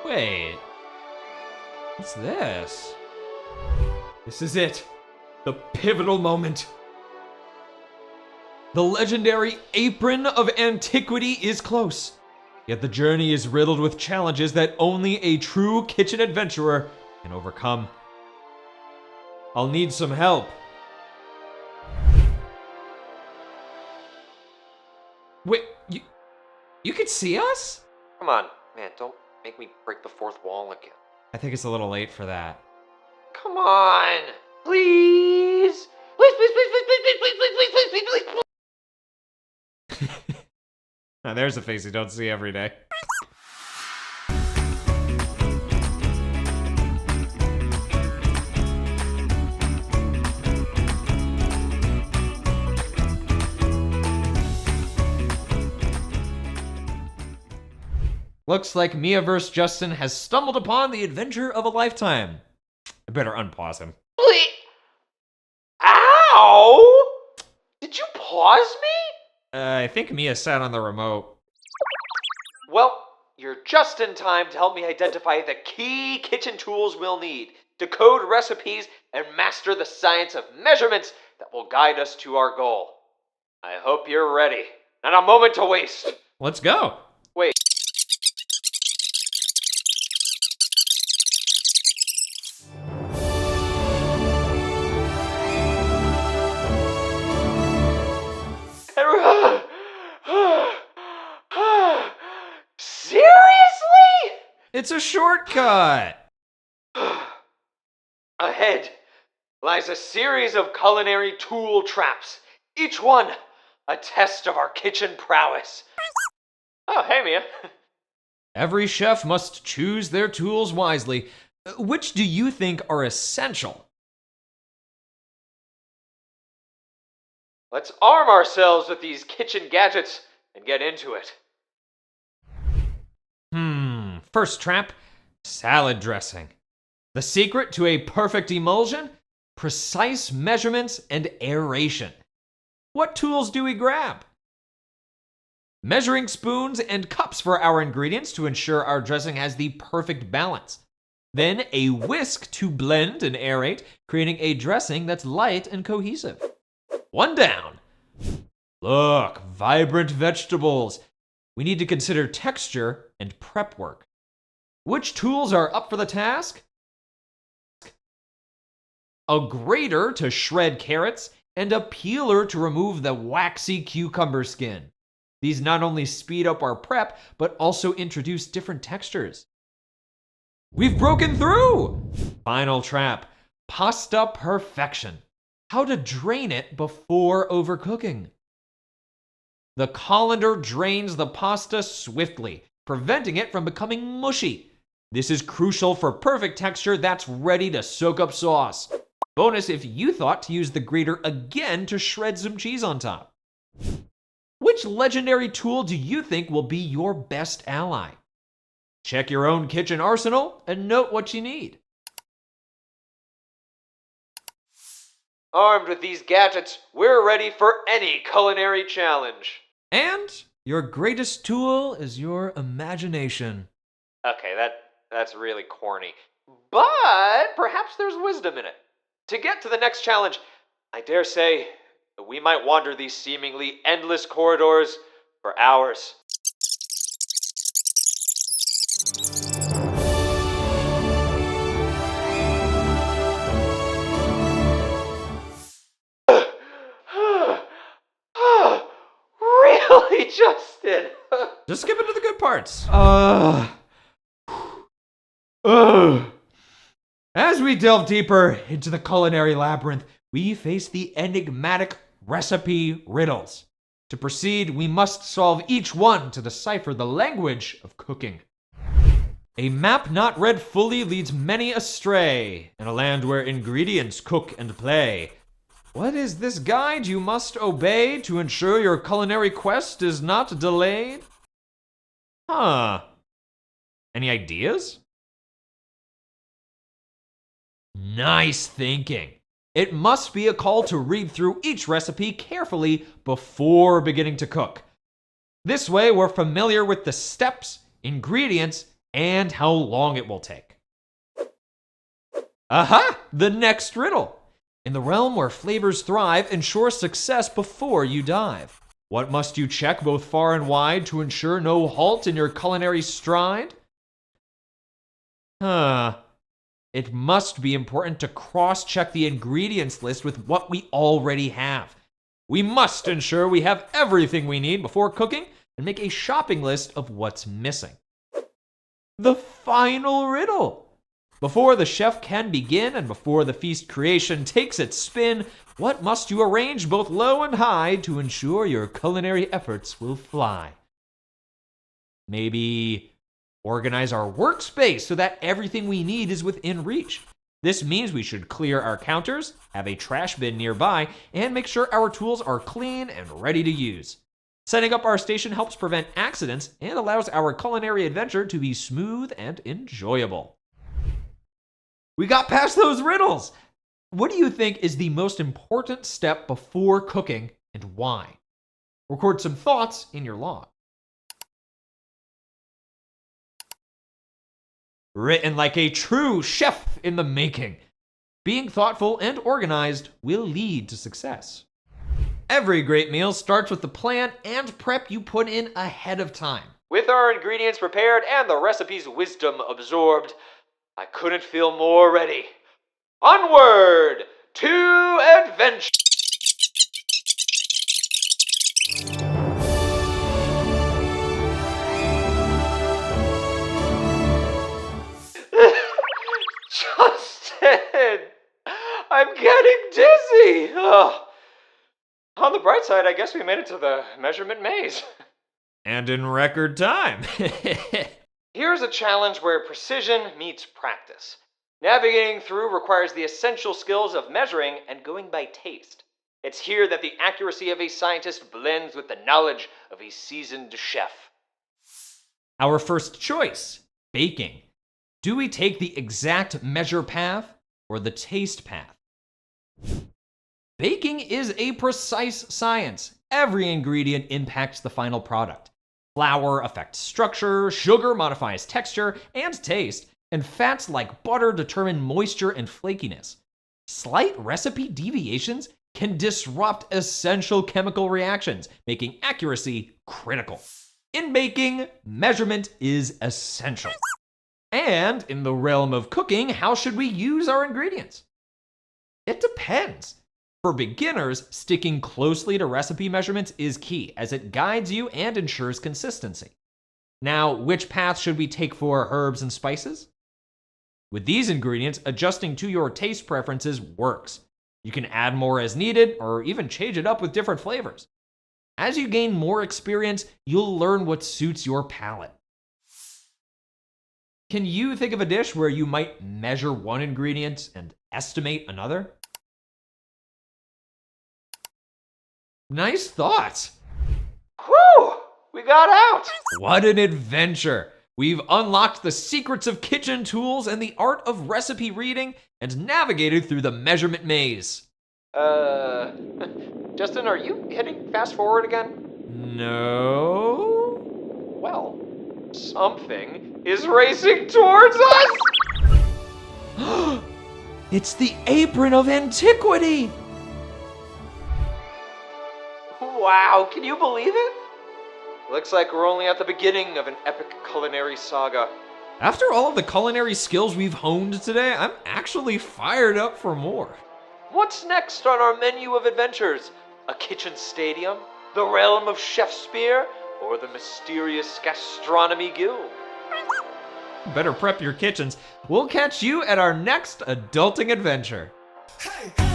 Wait, what's this? This is it. The pivotal moment. The legendary apron of antiquity is close. Yet the journey is riddled with challenges that only a true kitchen adventurer can overcome. I'll need some help. Wait, you can see us? Come on, man, don't make me break the fourth wall again. I think it's a little late for that. Come on! Please! Please, please, please, please, please, please, please, please, please, please, please, please. Now there's a face you don't see every day. Looks like Mia vs. Justin has stumbled upon the adventure of a lifetime. I better unpause him. Please. Ow! Did you pause me? I think Mia sat on the remote. Well, you're just in time to help me identify the key kitchen tools we'll need, decode recipes, and master the science of measurements that will guide us to our goal. I hope you're ready. Not a moment to waste. Let's go. Wait. Seriously? It's a shortcut. Ahead lies a series of culinary tool traps, each one a test of our kitchen prowess. Oh, hey, Mia. Every chef must choose their tools wisely. Which do you think are essential? Let's arm ourselves with these kitchen gadgets and get into it. First trap, salad dressing. The secret to a perfect emulsion? Precise measurements and aeration. What tools do we grab? Measuring spoons and cups for our ingredients to ensure our dressing has the perfect balance. Then a whisk to blend and aerate, creating a dressing that's light and cohesive. One down. Look, vibrant vegetables. We need to consider texture and prep work. Which tools are up for the task? A grater to shred carrots and a peeler to remove the waxy cucumber skin. These not only speed up our prep, but also introduce different textures. We've broken through! Final trap, pasta perfection. How to drain it before overcooking. The colander drains the pasta swiftly, preventing it from becoming mushy. This is crucial for perfect texture that's ready to soak up sauce. Bonus if you thought to use the grater again to shred some cheese on top. Which legendary tool do you think will be your best ally? Check your own kitchen arsenal and note what you need. Armed with these gadgets, we're ready for any culinary challenge. And your greatest tool is your imagination. Okay, that's really corny. But perhaps there's wisdom in it. To get to the next challenge, I dare say we might wander these seemingly endless corridors for hours. Really, Justin? Just skip into the good parts. As we delve deeper into the culinary labyrinth, we face the enigmatic recipe riddles. To proceed, we must solve each one to decipher the language of cooking. A map not read fully leads many astray, in a land where ingredients cook and play. What is this guide you must obey to ensure your culinary quest is not delayed? Any ideas? Nice thinking. It must be a call to read through each recipe carefully before beginning to cook. This way, we're familiar with the steps, ingredients, and how long it will take. Aha! The next riddle. In the realm where flavors thrive, ensure success before you dive. What must you check both far and wide to ensure no halt in your culinary stride? It must be important to cross-check the ingredients list with what we already have. We must ensure we have everything we need before cooking and make a shopping list of what's missing. The final riddle. Before the chef can begin and before the feast creation takes its spin, what must you arrange both low and high to ensure your culinary efforts will fly? Maybe organize our workspace so that everything we need is within reach. This means we should clear our counters, have a trash bin nearby, and make sure our tools are clean and ready to use. Setting up our station helps prevent accidents and allows our culinary adventure to be smooth and enjoyable. We got past those riddles! What do you think is the most important step before cooking and why? Record some thoughts in your log. Written like a true chef in the making. Being thoughtful and organized will lead to success. Every great meal starts with the plan and prep you put in ahead of time. With our ingredients prepared and the recipe's wisdom absorbed, I couldn't feel more ready. Onward to adventure! Justin! I'm getting dizzy! Oh. On the bright side, I guess we made it to the measurement maze. And in record time. Here's a challenge where precision meets practice. Navigating through requires the essential skills of measuring and going by taste. It's here that the accuracy of a scientist blends with the knowledge of a seasoned chef. Our first choice, baking. Do we take the exact measure path or the taste path? Baking is a precise science. Every ingredient impacts the final product. Flour affects structure, sugar modifies texture and taste, and fats like butter determine moisture and flakiness. Slight recipe deviations can disrupt essential chemical reactions, making accuracy critical. In baking, measurement is essential. And in the realm of cooking, how should we use our ingredients? It depends. For beginners, sticking closely to recipe measurements is key, as it guides you and ensures consistency. Now, which path should we take for herbs and spices? With these ingredients, adjusting to your taste preferences works. You can add more as needed, or even change it up with different flavors. As you gain more experience, you'll learn what suits your palate. Can you think of a dish where you might measure one ingredient and estimate another? Nice thoughts. Whew! We got out! What an adventure! We've unlocked the secrets of kitchen tools and the art of recipe reading and navigated through the measurement maze. Justin, are you hitting fast forward again? No. Well, something is racing towards us! It's the apron of antiquity! Wow, can you believe it? Looks like we're only at the beginning of an epic culinary saga. After all of the culinary skills we've honed today, I'm actually fired up for more. What's next on our menu of adventures? A kitchen stadium? The realm of Chef Spear? Or the mysterious gastronomy guild? Better prep your kitchens. We'll catch you at our next adulting adventure. Hey, hey.